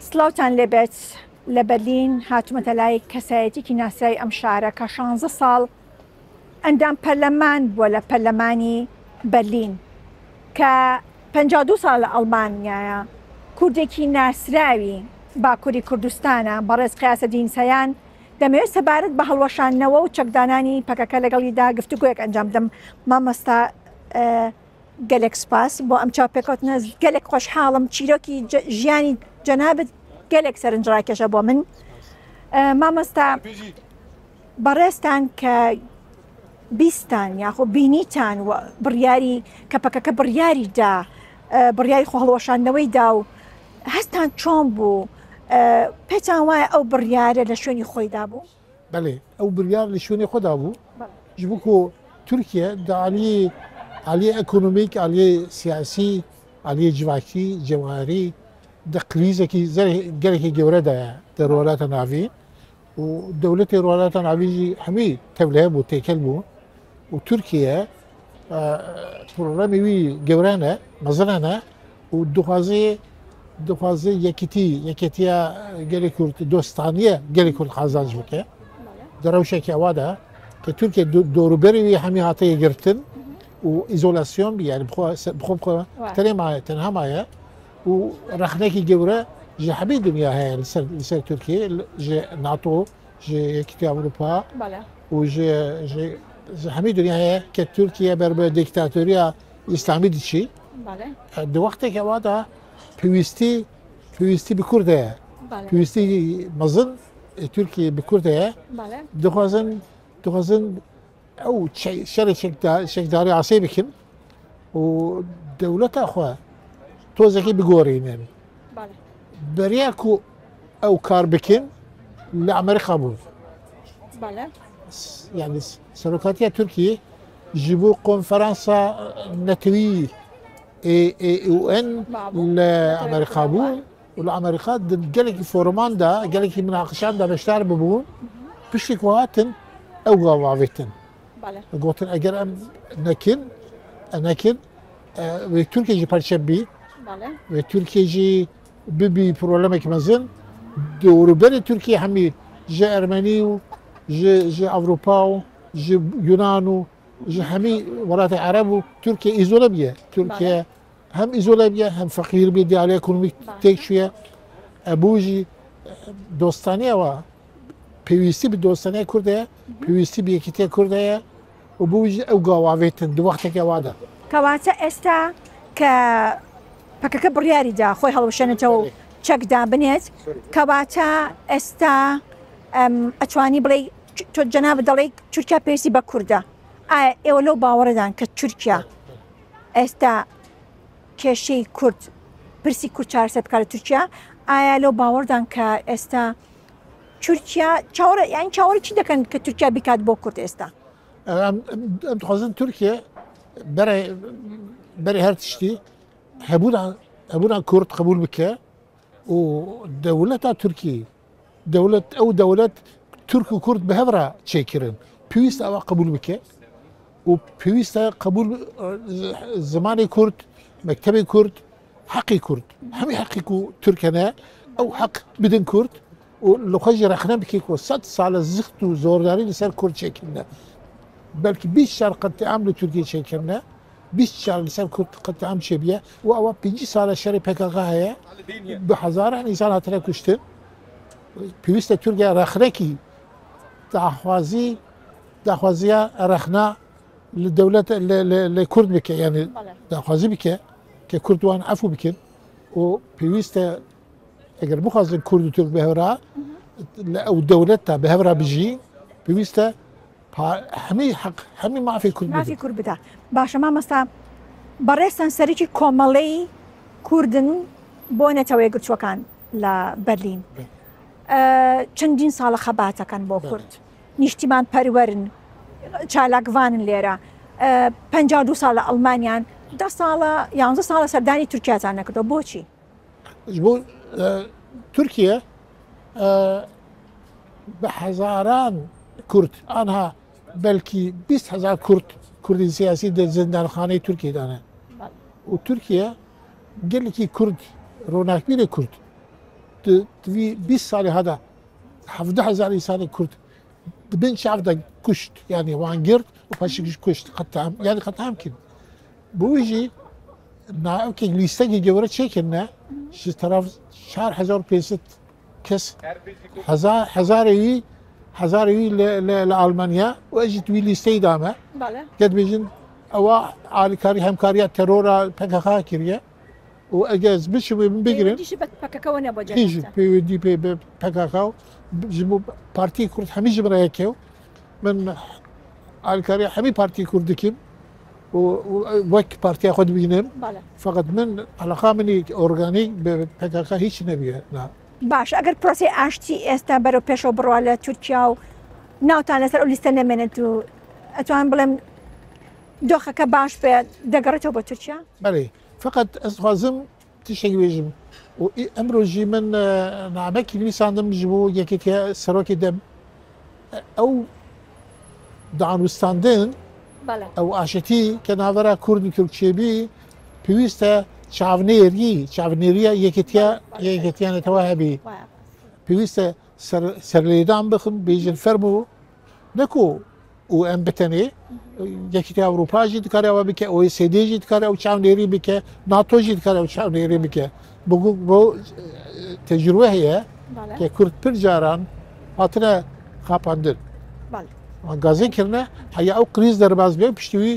سلااوان لێبێت لە بەرلین هاتوومەتە لای کەسایەتێکی ناسایی ئەم شارە کە 16 ساڵ ئەندام پەرلەمان بووە لە پەرلەمانی بەرلین کە 52 ساڵ لە ئەڵمانیایە کوردێکی ناسراوی باکووری کوردستانە بەڕێز قیاسە دینسەیان دەمەوێت سەبارەت بە هەڵوەشانەوە و چەکدانانی پەکەکە لەگەڵیدا گفتوگویەک ئەنجام دەم. مامۆستا گەلێک سپاس بۆ ئەم چاوپێکەوتنە، گەلێک خۆشحاڵم، چیرۆکی ژیانی جەنابەت گەلێک سەرنجڕاکێشە بۆ من. مامۆستا بەڕێستان کە بیستان یاخۆ بینیتان و بڕیاری کە پەکەکە بڕیاریدا بڕیاری خۆ هەڵوەشاندنەوەی دا و هەستان چۆن بوو؟ پێتان وایە ئەو بڕیارە لە شوێنی خۆیدا بوو؟ بەڵێ ئەو بڕیار لە شوێنی خۆدا بوو ji bo ku Tirkiye di aliyê ekonomîk, aliyê siyasî, aliyê civakî, cewherî di krîzekî gelekî gewre de ye di rolata navî û dewletê rolata navî jî hemî tevlihe bû têkel bû û Tirkiye programê wî gewre ne, mezin ne û dixwaze yekîtiya gelê Kurd, dostaniye gelê Kurd qazanc bike di rewşekê wa de که ترکیه دوروبری همی هاتیه گرتن و ایزولیاسیون بی یعنی بخوب تری مایه تنها مایه و رخنه کی جوره جه همه دنیا هی لسر ترکیه جه ناتو جه یکیتی اروپا و جه همه دنیا هی که ترکیه بر به دیکتاتوریا اسلامی دیشی دو وقتی که وادا پیوستی بکرده پیوستی مزن ترکیه بکرده دخوازن او شر شکداری عصی بکن و دولت اخوه توزکی بگورین یعنی بریا کو او کار بکن لأمریکا بود يعني سلوكاتية تركيا جيبوا كونفرنسا نتوي UN لأمريكا بود والأمريكا جالك فورمان دا جالك مناقشات دا بشتار ببون بشك وقتن او قواعدتن قلت اگر نكن و تركيا جي پرچبي و تركيا جي ببي برولمك مزن دوروبر تركيا همي جي ارمني جي اوروبا جي يونانو جي همي ولات عرب تركيا ايزولابيه تركيا هم ايزولابيه هم فقير بيدي على ايكونوميك تكشيه ابوجي دوستانيه و پیوستی به دوستانه کرده پیوستی به یکیتی کرده و بوج او قواعدتن دو وقت که وادا کواتا استا که پکک بریاری دا خوی هلوشنه تو چک دا بنیت کواتا استا اتوانی بلی تو جناب دلی ترکیه پیسی با کرده اولو باوردن که ترکیه استا کشی کرد پرسی کرد چهارصد کار ترکیه لو باوردن که استا تركيا يعني شاوري كذا كان كتركيا بكات بو كرت استا ام تخزن تركيا بري هرتشتي هبونا كرد قبول بك ودولتها تركيا دولة ترك وكرد بهفرا تشيكرن بيوست او قبول بك وبيوست قبول زماني كرد مكتبي كرد حقي كرد همي حقي تركنا او حق بدن كرد ولخجي رخنا بكيك وصد صالة زخت وزورداري لسر كرد شكلنا بلكي بيش شهر قد تعملوا تركيا شكلنا بيش شهر لسر كرد قد تعمل شبيه وأوا بيجي صالة شري بكاغا هيا بحزارة إنسان هاتنا كشتن بيوستا تركيا رخناكي داخوازيا رخنا للدولة لكرد بك يعني داخوازي بك ككردوان عفو بك وبيوستا اگر بخوازن کرد و ترک بهورا او دولتها بهورا بجي بيوستا همي حق همي ما في كرد ما في كرد بتا باشا ما مستا بريستان سريكي كومالي كردن بونا توي قلت وكان لبرلين چندين سال خباتا كان بو كرد نيشتمان پرورن چالاقوانن ليرا 52 سال ألمانيان 10 سال 11 سال سرداني تركيا تانا كدو بوچي تركيا بحزاران كرد أنها بلكي 20,000 كردي سياسي در زندان خانه تركيا دانا وتركيا قال لك كرد روناك بيري كرد تبي 20 سالة هذا 17000 إنسان كرد بين شعب ده كشت يعني وانجرت وفاشك كشت قطعم يعني قطعم كده بويجي نا اوكي ليستجي جورت شيء كنا شي طرف شهر 1500 كس حزاري لألمانيا واجت وي ليستي دامه قد بيجن او على كاري هم كاريات ترورا بكاكا كيريا واجاز مش بيجرن دي شبت بكاكا وانا بوجه هيجي بي دي بي بكاكا جمو بارتي كرد حمي جبرا هيكيو من على كاري حمي بارتي كرد كيم ووك بارتي اخذ بينهم فقط من علاقه مني اورجانيك بكاكا هيش نبيه نعم باش اگر پروسی اشتی استا برو پیشو برو ترکیا و ناوتان لسر اولیستن منتو اتوان بلم دوخه که باش به دقرتو با ترکیا بله فقط ازخوازم تشکی بیجم و امرو جی من نعمکی نویساندم جبو یکی که سراکی دم او دانوستاندن او اشتی که ناورا کرد ترکیه بی پیوسته چاونێریە یەکێتیان نەتەوەهەبی پێویستە سەرلێدان بخن بێژن فەرم و نەکۆ و ئەم بتەنێ یەکێتی ئەوروپاژی دکارەوە بکە ئۆیسێدێژی دکارە و چاونێری بکە ناتۆژی دکارە و چاونێری بکە بۆ تەجروبە هەیە کە کورد پر جاران هاتنە خاپاندن گازێکردنە هەیە ئەو قریز دەرباز بێ پشتیوی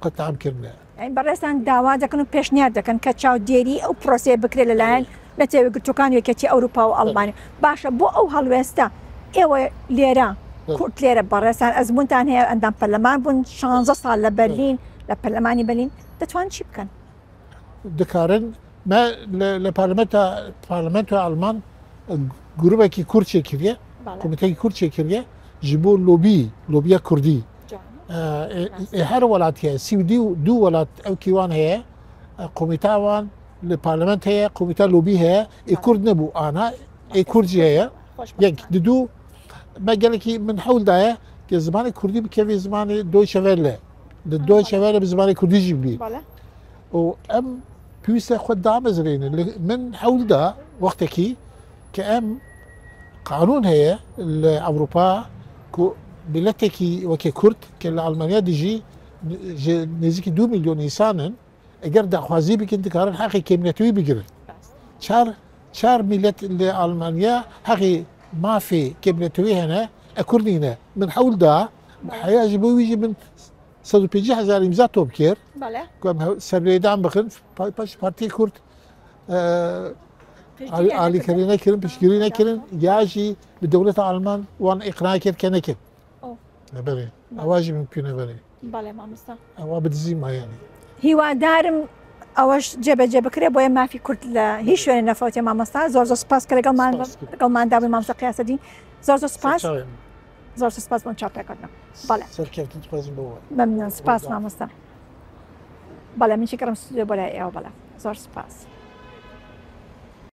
قەتامکردنە يعني برسان داوا دكن بيشنيار دكن كتشاو ديري او بروسي بكري للاين نتاوي قلتوكان يكتي اوروبا والمانيا باشا بو او هالويستا ايوا ليرا كورت ليرا برسان ازمونتان هي عندهم برلمان بون شانزا صار لبرلين لبرلماني برلين دتوان شي بكن دكارن ما لبرلمانتو المان جروبا كي كورتشي كيريا كوميتي كورتشي كيريا جيبو لوبيا كردي هر ولات هي دو ولات او كيوان هي قوميتاوان البرلمان هي قوميتا لوبي هي كرد نبو انا كردجي هي يعني دو ما قالك من حول ده كي زمان كردي بكيف زمان دويتشه ويله الدويتشه ويله بزمان كردي جيبلي و ام بيوسا خد دعم زرين من حول ده وقتكي كأم قانون هي اوروبا بلتكي وكي كرد كالألمانيا ديجي نزيكي 2 مليون إنسان اگر دخوازي بك انت كارن حقي كمينتوي بيجرن شار ملت لألمانيا حقي ما في كمينتوي هنا أكردينا من حول ده حياجي بويجي من 150,000 إمزا توبكير كم سرليدان بخن باش بارتي كرد علي كرينا كرن بشكرينا كرن ياجي بدولة الألمان وان إقناع كر كنكر بله اواجی ممکنه بله مامستا اوا بدزی ما يعني هو دارم اواش جبه كري بويا ما في كرد لا هي شويه نفوت مامستا زور سباس كره قال داوي مامستا قياس دي زور سباس من چاپه کردم بله سرکرتن تپازم بو ممنون سپاس مامستا بله من شکرم استودیو بله بله زور سپاس